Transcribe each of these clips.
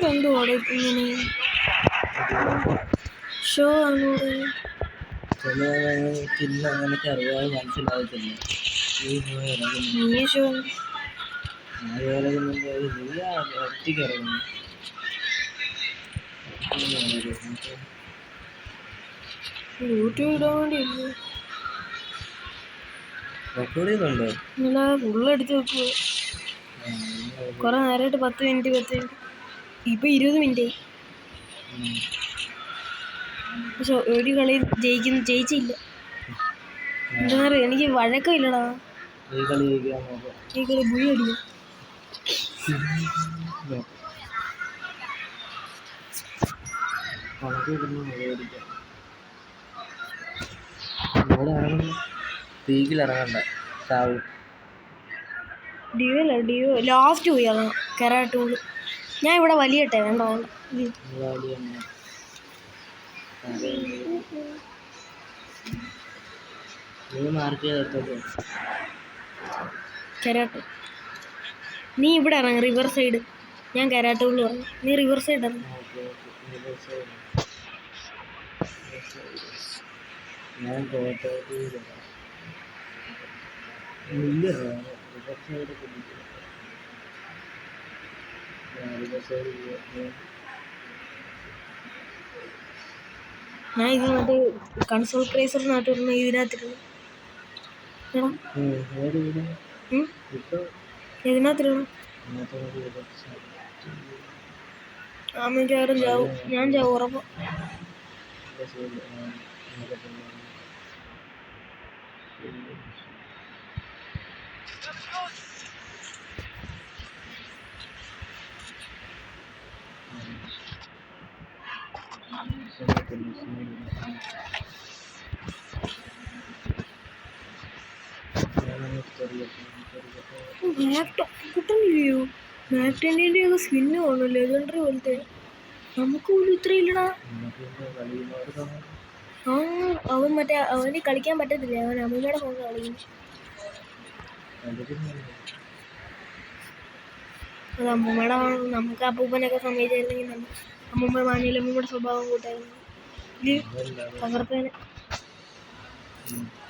ഇതെന്തുവാടെ ഇങ്ങനെ ഷോ ആണോടെ? എനിക്ക് അറിയാതെ മനസ്സിലാകത്തില്ല. നീ ഷോ ഒറ്റയ്ക്ക് ഇറങ്ങുന്നു. യൂട്യൂബ് ഇടാൻ വേണ്ടിയില്ലേ? റെക്കോർഡ് ചെയ്യുന്നുണ്ടോ? ഇങ്ങനെ ഫുള്ളടിച്ച് വെക്കുക. കുറെ നേരമായിട്ട് 10 മിനിറ്റ് ഇപ്പൊ 20 മിനിറ്റ് ആയി. പക്ഷെ ഒരു കളി ജയിച്ചില്ല. എന്താ പറയുക, എനിക്ക് വഴക്കമില്ലടാ. ഈ കളി ബുയി അടിക്കും. പീക്കിലിറങ്ങണ്ട, ചാവും. ഡിയോ ലാസ്റ്റ് പോയി അതാ കരാട്ടൂള്. ഞാൻ ഇവിടെ വലിയട്ടെ, വേണ്ട കരാട്ട. നീ ഇവിടെ ഇറങ്ങ, റിവർ സൈഡ്. ഞാൻ കരാട്ടൂള് പറഞ്ഞു, നീ റിവർ സൈഡ് ഇറങ്ങ. ഞാൻ ഞാൻ ഇത് മറ്റേ കൺസോൾ ക്രേസറിനകത്ത് പറഞ്ഞ ഇതിനകത്തിരുന്നു. ഇതിനകത്തിരുന്നു മിക്കവാറും ചാവും. ഞാൻ ചാവും ഉറപ്പ്. കിട്ടുന്നില്ലയോ? മാക്ടൻ്റെ ഒക്കെ സ്കിന്ന് കാണും, ലെജൻഡറി പോലത്തെ. നമുക്ക് പോലും ഇത്ര ഇല്ലടാ. അവൻ മറ്റേ അവന് കളിക്കാൻ പറ്റത്തില്ല, അവൻ അമ്മൂമ്മയുടെ ഫോൺ കളിക്കും. അത് അമ്മൂമ്മയുടെ നമുക്ക് അപ്പൂപ്പനൊക്കെ സമ്മതിച്ചായിരുന്നെങ്കിൽ അമ്മൂമ്മ മാനിയിൽ അമ്മൂമ്മയുടെ സ്വഭാവം കൂട്ടായിരുന്നു. ഇത് തകർത്തേനെ.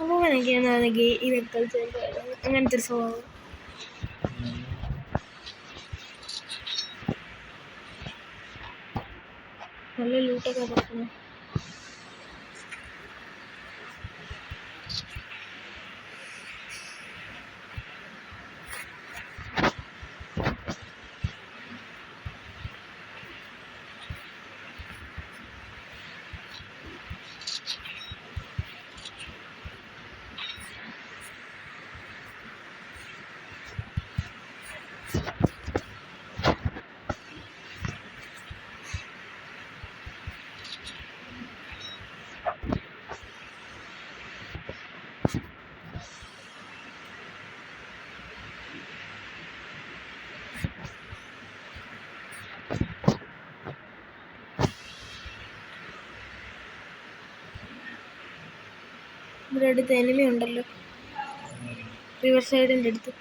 അമ്മൂമ്മനൊക്കെയാണെങ്കിൽ ഇതൊക്കെ കളിച്ച് അങ്ങനത്തെ ഒരു സ്വഭാവം. നല്ല ലൂട്ടൊക്കെ കൊടുക്കണം. ഇവിടെ അടുത്ത് എനിമി ഉണ്ടല്ലോ, റിവർ സൈഡിൻ്റെ അടുത്ത്.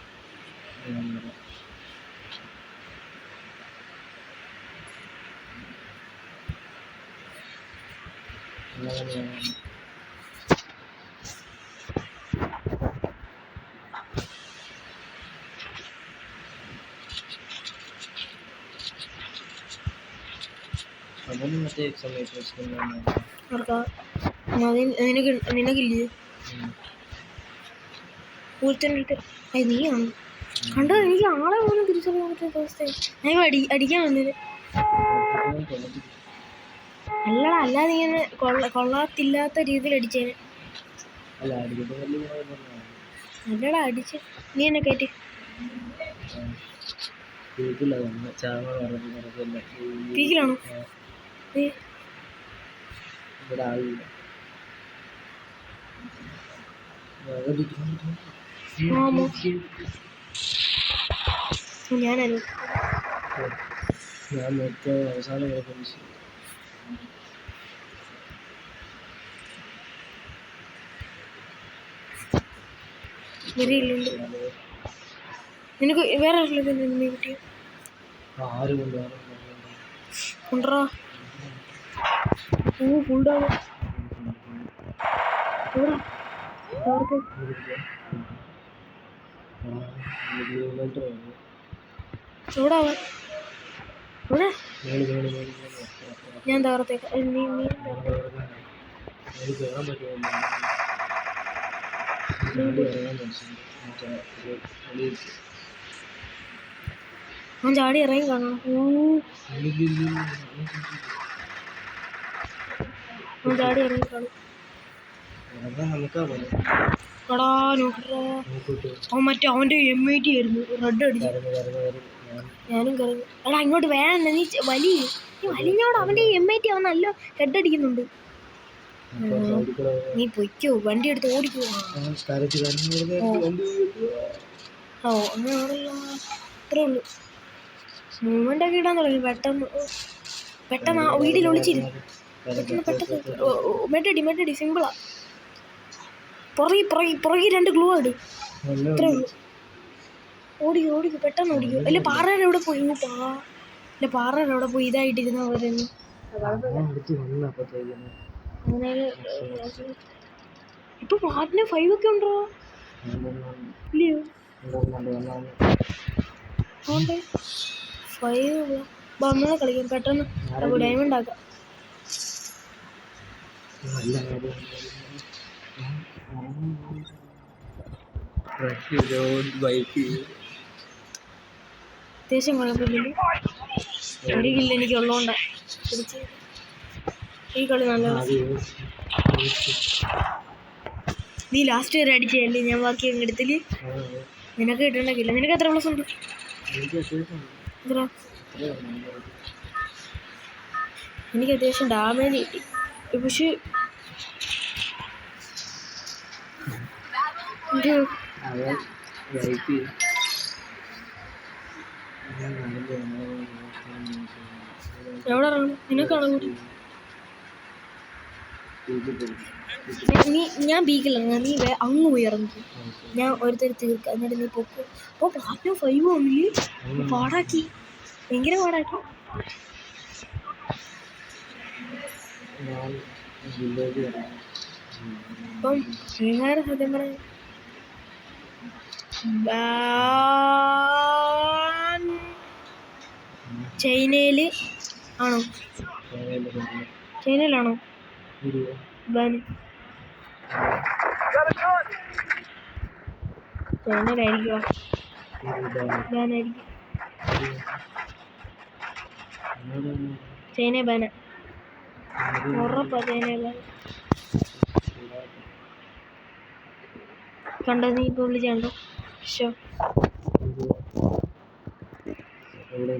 നിനക്കില്ലേ പൂച്ചണ്ടിട്ട്? നീയാണ് കണ്ടോ? എനിക്ക് ആളെ പോലും തിരിച്ചറിയാൻ പറ്റാത്ത അവസ്ഥയായി. ഞാൻ അടിക്കാൻ വന്നത് അല്ലടാ, അല്ലാതെ ഇങ്ങനെ കൊള്ളത്തില്ലാത്ത രീതിയിൽ അടിച്ചേനെ. അല്ലടാ അടിച്ച് നീ എന്നെ കയറ്റി. പീക്കിലാണോ? ഞാനല്ലോ അവസാനം നിനക്ക് വേറെ കിട്ടിയോ? ഉണ്ടോ ഫുൾ ഡൗൺ എവിടെ അവർക്ക് എവിടെ അവൻ എവിടെ ഞാൻ തകർത്തേക്കാം നീ അവൻ ചാടി ഇറങ്ങി കാണാം അവൻ ചാടി ഇറങ്ങി കാണും എടാ നോക്കട്ടാ അവൻ മറ്റേ അവൻ്റെ M80 ആയിരുന്നു റെഡ് അടിച്ചു ഞാനും കറങ്ങി എടാ ഇങ്ങോട്ട് വേണം നീ വലിഞ്ഞോട് അവൻ്റെ M80 അവൻ നല്ല ഹെഡ് അടിക്കുന്നുണ്ട് നീ പൊയ്ക്കോ വണ്ടി എടുത്ത് ഓടിക്കോ ഓ അങ്ങനെ അത്രേ ഉള്ളൂ മൂവ്മെൻ്റ് ഒക്കെ ഇടാൻ തുടങ്ങി പെട്ടെന്ന് ആ വീട്ടിൽ ഒളിച്ചിരുന്നു പെട്ടെന്ന് മെഡടി സിമ്പിളാ പുറകെ 2 ഗ്ലൂ ഇട് അത്രേ ഉള്ളൂ ഓടിക്കോ പെട്ടെന്ന് ഓടിക്കോ അല്ലെ പാറയുടെ എവിടെ പോയി അല്ലെ പാറയുടെ എവിടെ പോയി ഇതായിട്ടിരുന്ന അവരൊന്നും അങ്ങനെ ഇപ്പൊ പ്ലാറ്റിനം 5 ഒക്കെ ഉണ്ടോ ഇല്ലയോ 5 നമ്മളെ കളിക്കാം പെട്ടെന്ന് ഡയമണ്ട് ആക്കാം അത്യാവശ്യം കുഴപ്പമില്ലല്ലോ ഒരു കില്ല് എനിക്ക് ഉള്ളതുകൊണ്ടാ ഈ കളി നല്ല നീ ലാസ്റ്റ് വരെ അടിച്ചല്ലേ ഞാൻ ബാക്കി എടുത്തില് നിനക്ക് കിട്ടണമെങ്കില്ല നിനക്ക് എത്ര പ്ലസ് ഉണ്ട് എനിക്ക് അത്യാവശ്യം ഡാമേജ് കിട്ടി പക്ഷെ എവിടെ ഇറങ്ങണം നിനക്കാണോ കൂടി ഞാൻ ബീക്കിലിറങ്ങാം നീ അങ്ങ് പോയി ഇറങ്ങി ഞാൻ ഓരോരുത്തർ തീർക്കാം എന്നിട്ട് നീ പൊക്കും അപ്പോൾ പ്ലാറ്റിനം 5 ഒന്നില് പാടാക്കി ഭയങ്കര പാടാക്കി അപ്പം ശ്രീകാര സത്യം പറയാം ചൈനയില് ആണോ ചൈനയിലാണോ ബാൻ ചൈനയിലായിരിക്കുമോ ബാനായിരിക്കും ചൈന ബാന ഉറപ്പാ ചൈന ബാൻ കണ്ടോ നീ ഇപ്പോൾ വിളിച്ചുണ്ടോ ഷോ കൂടെ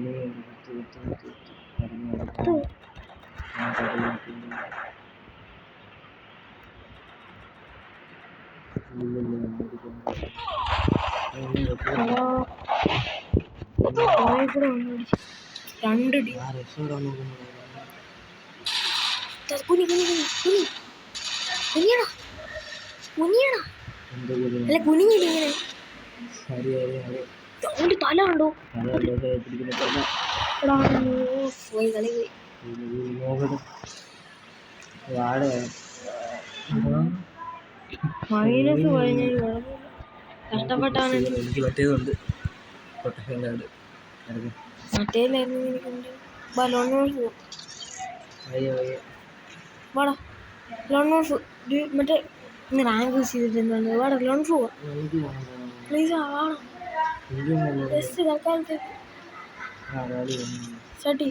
വന്നടിച്ചു 2 ഡി കുനിയടാ അല്ല കുനിഞ്ഞില്ല ഇങ്ങനെ തല കണ്ടോ പോയി കളി പോയി മൈനസ് കഴിഞ്ഞ കഷ്ടപ്പെട്ടാണ് എനിക്ക് പറ്റിയതുണ്ട് മറ്റേലായിരുന്നു എനിക്കുണ്ട് ലോൺ വോൾഫ് വാടാ ലോൺ വോൾഫ് മറ്റേ ഇന്ന് റാങ്ക് യൂസ് ചെയ്തിട്ടുണ്ട് വാടാ ലോൺ പോവാ പ്ലീസ് വാടാ ജസ്റ്റ് തൽക്കാലത്തേക്ക് ചട്ടി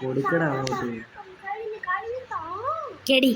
കൊടുക്കടാ കേടി